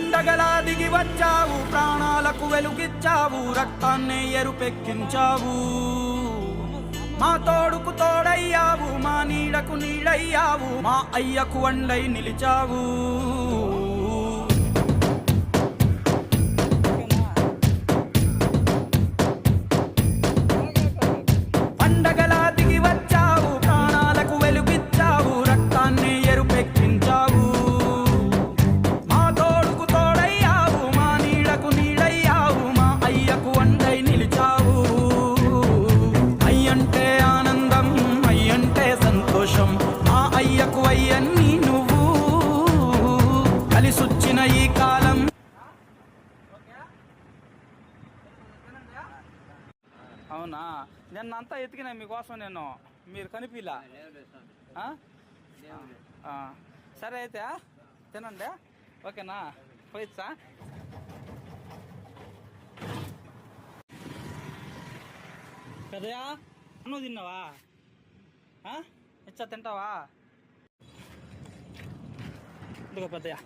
పండగలా దిగి వచ్చావు, ప్రాణాలకు వెలుగిచ్చావు, రక్తాన్నే ఎరుపెక్కించావు. మా తోడుకు తోడయ్యావు, మా నీడకు నీడయ్యావు, మా అయ్యకు అండై నిలిచావు. పండగలా దిగి వచ్చావు, ప్రాణాలకు వెలుగిచ్చావు, రక్తాన్ని ఎరుపెక్కించావు. మా తోడుకు తోడయ్యావు, మా నీడకు నీడయ్యావు, మా అయ్యకు అండై నిలిచావు. అయ్యంటే ఆనందం, అయ్యంటే సంతోషం, మా అయ్యకు అయ్యన్ని నువ్వు. కలిసొచ్చిన ఈ కాలం అవునా, నిన్నంతా ఎతికినా మీకోసం, నేను మీరు కనిపిలా. సరే అయితే తినండి, ఓకేనా? పోయిచ్చా? పెద్దయా నువ్వు తిన్నావా? ఇచ్చా తింటావా? ఇదిగో పెద్దయా.